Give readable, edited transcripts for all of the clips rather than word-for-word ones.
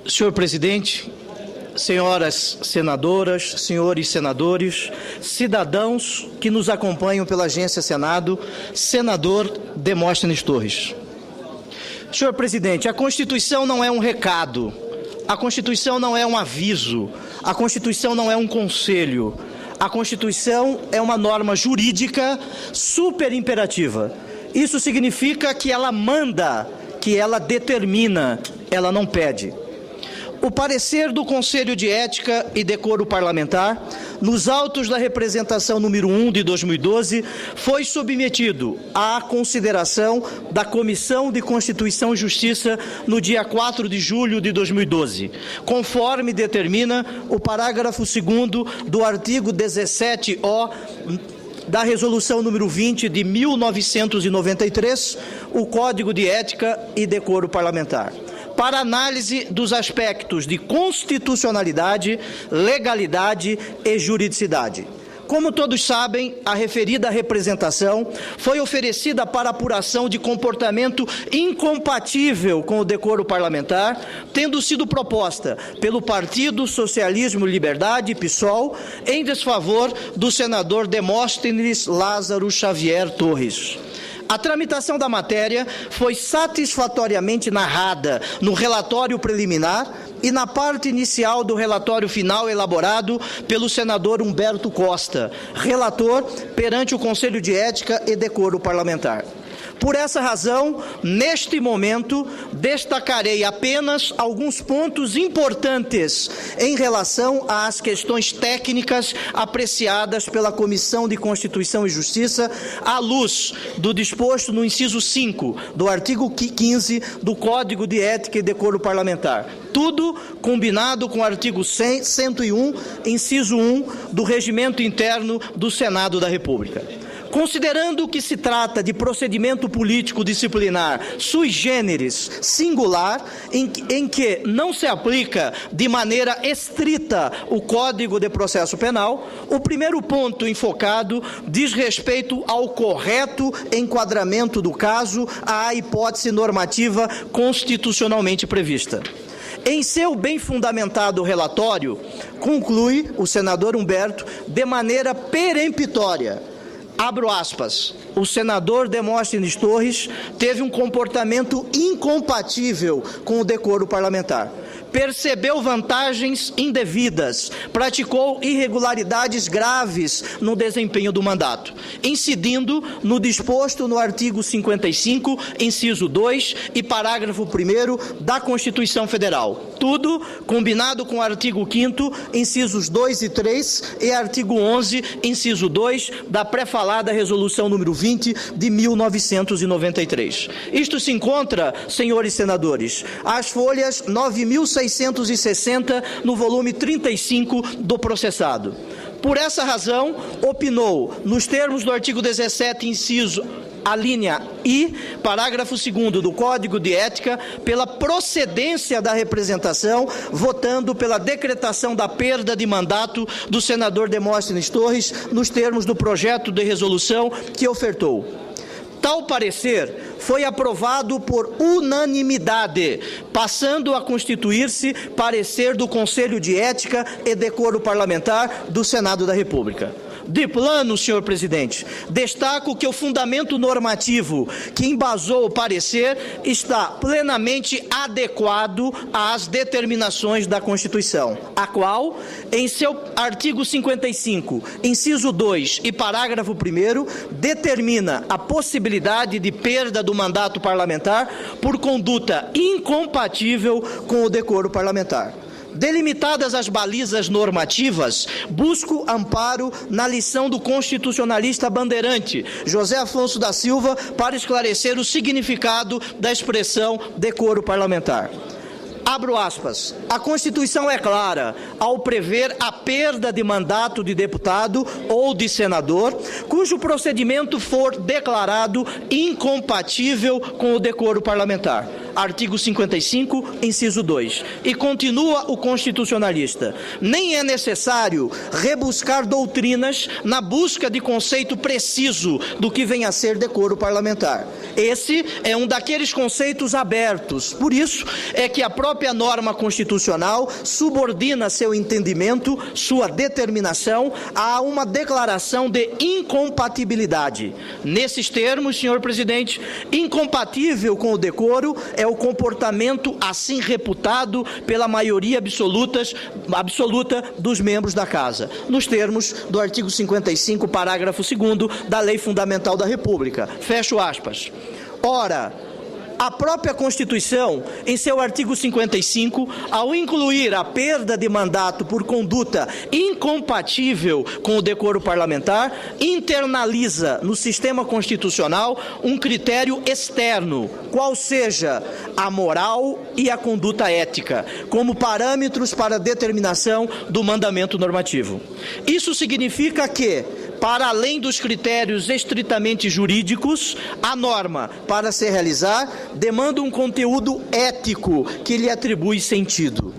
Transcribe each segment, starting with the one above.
Senhor presidente, senhoras senadoras, senhores senadores, cidadãos que nos acompanham pela Agência Senado, senador Demóstenes Torres. Senhor presidente, a Constituição não é um recado, a Constituição não é um aviso, a Constituição não é um conselho, a Constituição é uma norma jurídica super imperativa. Isso significa que ela manda, que ela determina, ela não pede. O parecer do Conselho de Ética e Decoro Parlamentar, nos autos da representação número 1 de 2012, foi submetido à consideração da Comissão de Constituição e Justiça no dia 4 de julho de 2012, conforme determina o parágrafo 2º do artigo 17-O da Resolução número 20 de 1993, o Código de Ética e Decoro Parlamentar, para análise dos aspectos de constitucionalidade, legalidade e juridicidade. Como todos sabem, a referida representação foi oferecida para apuração de comportamento incompatível com o decoro parlamentar, tendo sido proposta pelo Partido Socialismo e Liberdade, PSOL, em desfavor do senador Demóstenes Lázaro Xavier Torres. A tramitação da matéria foi satisfatoriamente narrada no relatório preliminar e na parte inicial do relatório final elaborado pelo senador Humberto Costa, relator perante o Conselho de Ética e Decoro Parlamentar. Por essa razão, neste momento, destacarei apenas alguns pontos importantes em relação às questões técnicas apreciadas pela Comissão de Constituição e Justiça, à luz do disposto no inciso 5 do artigo 15 do Código de Ética e Decoro Parlamentar. Tudo combinado com o artigo 101, inciso 1 do Regimento Interno do Senado da República. Considerando que se trata de procedimento político disciplinar sui generis, singular, em que não se aplica de maneira estrita o Código de Processo Penal, o primeiro ponto enfocado diz respeito ao correto enquadramento do caso à hipótese normativa constitucionalmente prevista. Em seu bem fundamentado relatório, conclui o senador Humberto, de maneira peremptória, abro aspas, o senador Demóstenes Torres teve um comportamento incompatível com o decoro parlamentar. Percebeu vantagens indevidas, praticou irregularidades graves no desempenho do mandato, incidindo no disposto no artigo 55, inciso 2 e parágrafo 1º da Constituição Federal. Tudo combinado com o artigo 5º, incisos 2 e 3 e artigo 11, inciso 2 da pré-falada Resolução número 20 de 1993. Isto se encontra, senhores senadores, às folhas 9.660 no volume 35 do processado. Por essa razão, opinou, nos termos do artigo 17, inciso a linha I, parágrafo 2º do Código de Ética, pela procedência da representação, votando pela decretação da perda de mandato do senador Demóstenes Torres, nos termos do projeto de resolução que ofertou. Tal parecer foi aprovado por unanimidade, passando a constituir-se parecer do Conselho de Ética e Decoro Parlamentar do Senado da República. De plano, senhor presidente, destaco que o fundamento normativo que embasou o parecer está plenamente adequado às determinações da Constituição, a qual, em seu artigo 55, inciso 2 e parágrafo 1º, determina a possibilidade de perda do mandato parlamentar por conduta incompatível com o decoro parlamentar. Delimitadas as balizas normativas, busco amparo na lição do constitucionalista bandeirante José Afonso da Silva para esclarecer o significado da expressão decoro parlamentar. Abro aspas, a Constituição é clara ao prever a perda de mandato de deputado ou de senador, cujo procedimento for declarado incompatível com o decoro parlamentar. artigo 55, inciso 2. E continua o constitucionalista: nem é necessário rebuscar doutrinas na busca de conceito preciso do que vem a ser decoro parlamentar. Esse é um daqueles conceitos abertos. Por isso é que a própria norma constitucional subordina seu entendimento, sua determinação, a uma declaração de incompatibilidade. Nesses termos, senhor presidente, incompatível com o decoro é o comportamento assim reputado pela maioria absoluta dos membros da Casa, nos termos do artigo 55, parágrafo 2º da Lei Fundamental da República. Fecho aspas. Ora, a própria Constituição, em seu artigo 55, ao incluir a perda de mandato por conduta incompatível com o decoro parlamentar, internaliza no sistema constitucional um critério externo, qual seja a moral e a conduta ética, como parâmetros para a determinação do mandamento normativo. Isso significa que, para além dos critérios estritamente jurídicos, a norma, para se realizar, demanda um conteúdo ético que lhe atribui sentido.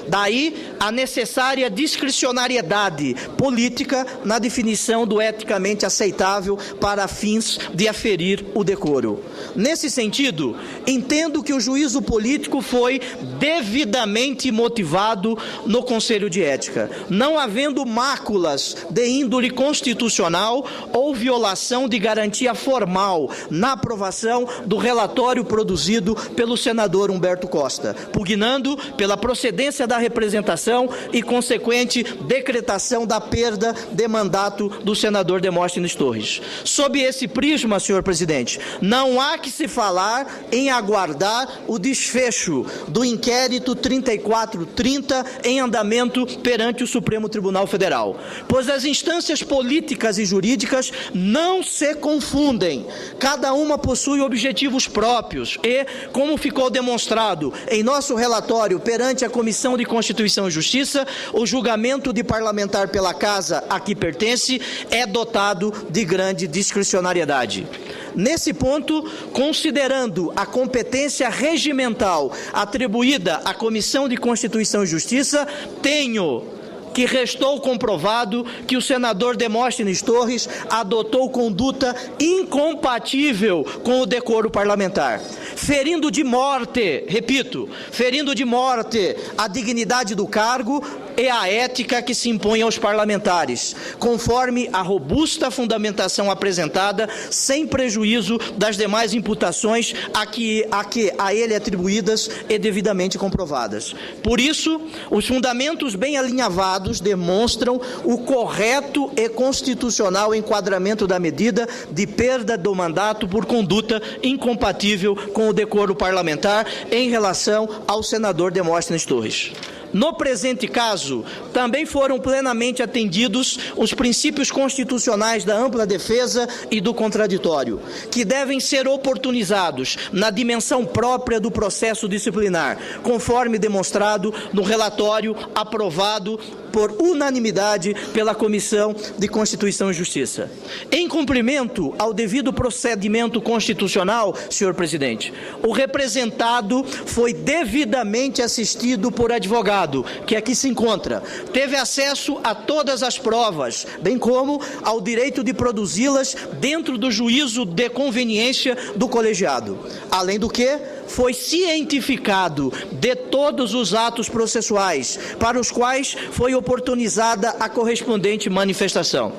Daí a necessária discricionariedade política na definição do eticamente aceitável para fins de aferir o decoro. Nesse sentido, entendo que o juízo político foi devidamente motivado no Conselho de Ética, não havendo máculas de índole constitucional ou violação de garantia formal na aprovação do relatório produzido pelo senador Humberto Costa, pugnando pela procedência da representação e consequente decretação da perda de mandato do senador Demóstenes Torres. Sob esse prisma, senhor presidente, não há que se falar em aguardar o desfecho do inquérito 3430 em andamento perante o Supremo Tribunal Federal, pois as instâncias políticas e jurídicas não se confundem. Cada uma possui objetivos próprios e, como ficou demonstrado em nosso relatório perante a Comissão de Constituição e Justiça, o julgamento de parlamentar pela Casa a que pertence é dotado de grande discricionariedade. Nesse ponto, considerando a competência regimental atribuída à Comissão de Constituição e Justiça, tenho que restou comprovado que o senador Demóstenes Torres adotou conduta incompatível com o decoro parlamentar, ferindo de morte, repito, ferindo de morte a dignidade do cargo e a ética que se impõe aos parlamentares, conforme a robusta fundamentação apresentada, sem prejuízo das demais imputações a ele atribuídas e devidamente comprovadas. Por isso, os fundamentos bem alinhavados demonstram o correto e constitucional enquadramento da medida de perda do mandato por conduta incompatível com o decoro parlamentar em relação ao senador Demóstenes Torres. No presente caso, também foram plenamente atendidos os princípios constitucionais da ampla defesa e do contraditório, que devem ser oportunizados na dimensão própria do processo disciplinar, conforme demonstrado no relatório aprovado por unanimidade pela Comissão de Constituição e Justiça. Em cumprimento ao devido procedimento constitucional, senhor presidente, o representado foi devidamente assistido por advogado, que aqui se encontra, teve acesso a todas as provas, bem como ao direito de produzi-las dentro do juízo de conveniência do colegiado. Além do que, foi cientificado de todos os atos processuais para os quais foi oportunizada a correspondente manifestação.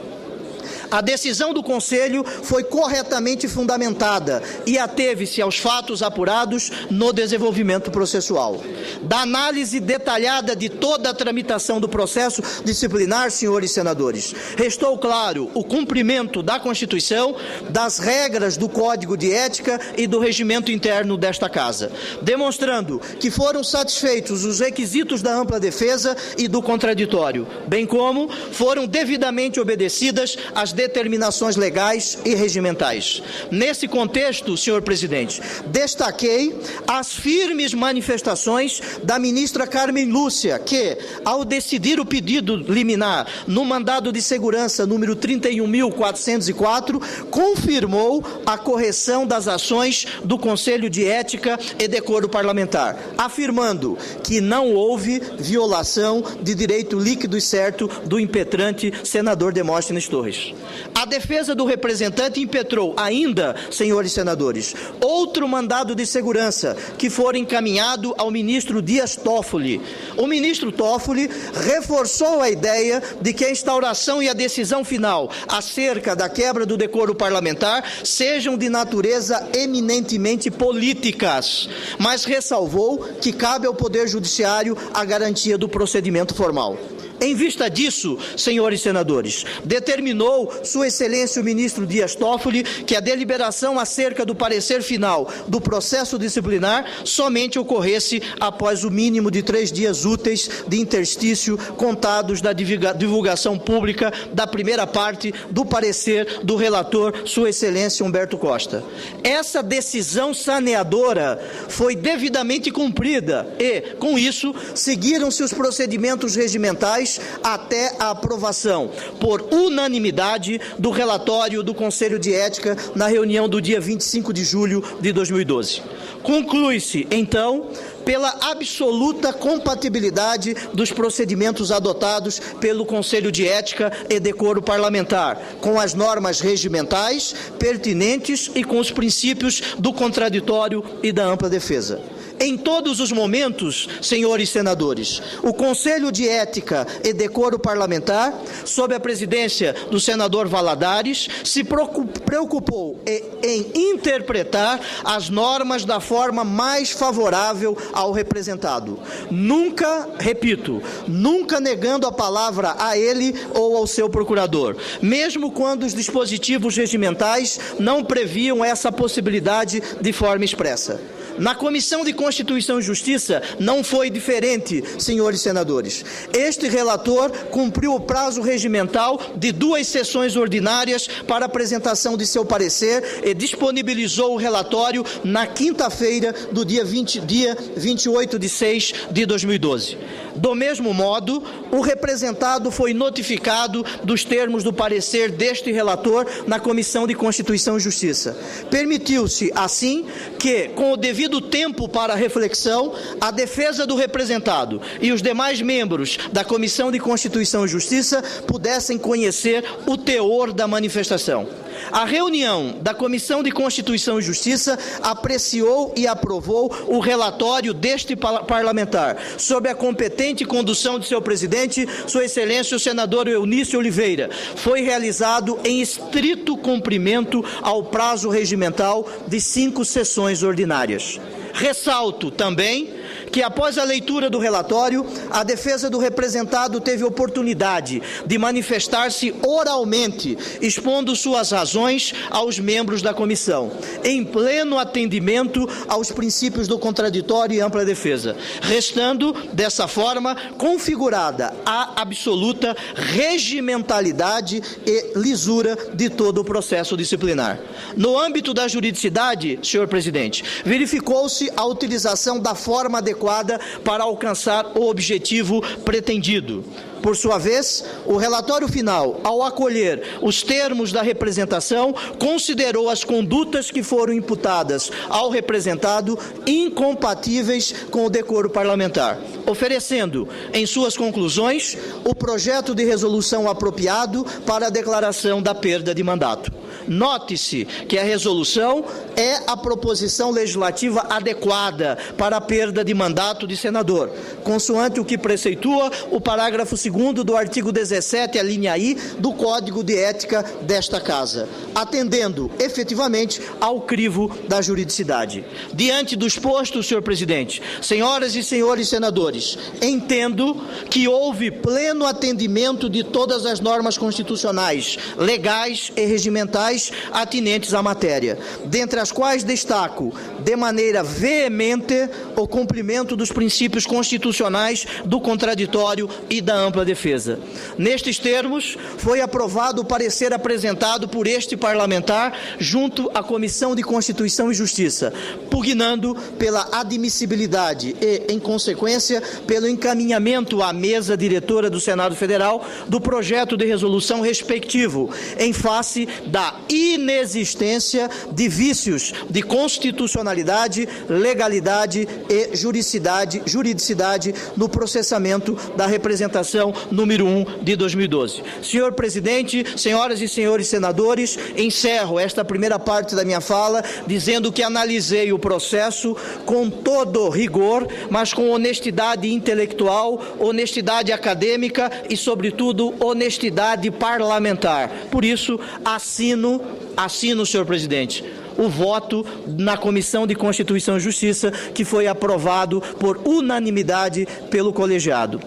A decisão do Conselho foi corretamente fundamentada e ateve-se aos fatos apurados no desenvolvimento processual. Da análise detalhada de toda a tramitação do processo disciplinar, senhores senadores, restou claro o cumprimento da Constituição, das regras do Código de Ética e do regimento interno desta Casa, demonstrando que foram satisfeitos os requisitos da ampla defesa e do contraditório, bem como foram devidamente obedecidas as determinações legais e regimentais. Nesse contexto, senhor presidente, destaquei as firmes manifestações da ministra Carmen Lúcia, que, ao decidir o pedido liminar no mandado de segurança número 31.404, confirmou a correção das ações do Conselho de Ética e Decoro Parlamentar, afirmando que não houve violação de direito líquido e certo do impetrante senador Demóstenes Torres. A defesa do representante impetrou ainda, senhores senadores, outro mandado de segurança que for encaminhado ao ministro Dias Toffoli. O ministro Toffoli reforçou a ideia de que a instauração e a decisão final acerca da quebra do decoro parlamentar sejam de natureza eminentemente políticas, mas ressalvou que cabe ao Poder Judiciário a garantia do procedimento formal. Em vista disso, senhores senadores, determinou Sua Excelência o ministro Dias Toffoli que a deliberação acerca do parecer final do processo disciplinar somente ocorresse após o mínimo de 3 dias úteis de interstício contados da divulgação pública da primeira parte do parecer do relator Sua Excelência Humberto Costa. Essa decisão saneadora foi devidamente cumprida e, com isso, seguiram-se os procedimentos regimentais até a aprovação, por unanimidade, do relatório do Conselho de Ética na reunião do dia 25 de julho de 2012. Conclui-se, então, pela absoluta compatibilidade dos procedimentos adotados pelo Conselho de Ética e Decoro Parlamentar, com as normas regimentais pertinentes e com os princípios do contraditório e da ampla defesa. Em todos os momentos, senhores senadores, o Conselho de Ética e Decoro Parlamentar, sob a presidência do senador Valadares, se preocupou em interpretar as normas da forma mais favorável ao representado. Nunca, repito, nunca negando a palavra a ele ou ao seu procurador, mesmo quando os dispositivos regimentais não previam essa possibilidade de forma expressa. Na Comissão de Constituição e Justiça não foi diferente, senhores senadores. Este relator cumpriu o prazo regimental de 2 sessões ordinárias para apresentação de seu parecer e disponibilizou o relatório na quinta-feira do dia 28/6 de 2012. Do mesmo modo, o representado foi notificado dos termos do parecer deste relator na Comissão de Constituição e Justiça. Permitiu-se, assim, que, com o devido tempo para reflexão, a defesa do representado e os demais membros da Comissão de Constituição e Justiça pudessem conhecer o teor da manifestação. A reunião da Comissão de Constituição e Justiça apreciou e aprovou o relatório deste parlamentar, sob a competente condução de seu presidente, Sua Excelência o senador Eunício Oliveira. Foi realizado em estrito cumprimento ao prazo regimental de 5 sessões ordinárias. Ressalto também que, após a leitura do relatório, a defesa do representado teve oportunidade de manifestar-se oralmente, expondo suas razões aos membros da comissão, em pleno atendimento aos princípios do contraditório e ampla defesa, restando, dessa forma, configurada a absoluta regimentalidade e lisura de todo o processo disciplinar. No âmbito da juridicidade, senhor presidente, verificou-se a utilização da forma adequada para alcançar o objetivo pretendido. Por sua vez, o relatório final, ao acolher os termos da representação, considerou as condutas que foram imputadas ao representado incompatíveis com o decoro parlamentar, oferecendo, em suas conclusões, o projeto de resolução apropriado para a declaração da perda de mandato. Note-se que a resolução é a proposição legislativa adequada para a perda de mandato de senador, consoante o que preceitua o parágrafo 2º do artigo 17, a linha I, do Código de Ética desta Casa, atendendo efetivamente ao crivo da juridicidade. Diante do exposto, senhor presidente, senhoras e senhores senadores, entendo que houve pleno atendimento de todas as normas constitucionais, legais e regimentais atinentes à matéria, dentre as as quais destaco, de maneira veemente, o cumprimento dos princípios constitucionais do contraditório e da ampla defesa. Nestes termos, foi aprovado o parecer apresentado por este parlamentar junto à Comissão de Constituição e Justiça, pugnando pela admissibilidade e, em consequência, pelo encaminhamento à mesa diretora do Senado Federal do projeto de resolução respectivo, em face da inexistência de vícios de constitucionalidade, legalidade e juridicidade no processamento da representação número 1 de 2012. Senhor presidente, senhoras e senhores senadores, encerro esta primeira parte da minha fala dizendo que analisei o processo com todo rigor, mas com honestidade intelectual, honestidade acadêmica e, sobretudo, honestidade parlamentar. Por isso, assino, senhor presidente, o voto na Comissão de Constituição e Justiça, que foi aprovado por unanimidade pelo colegiado.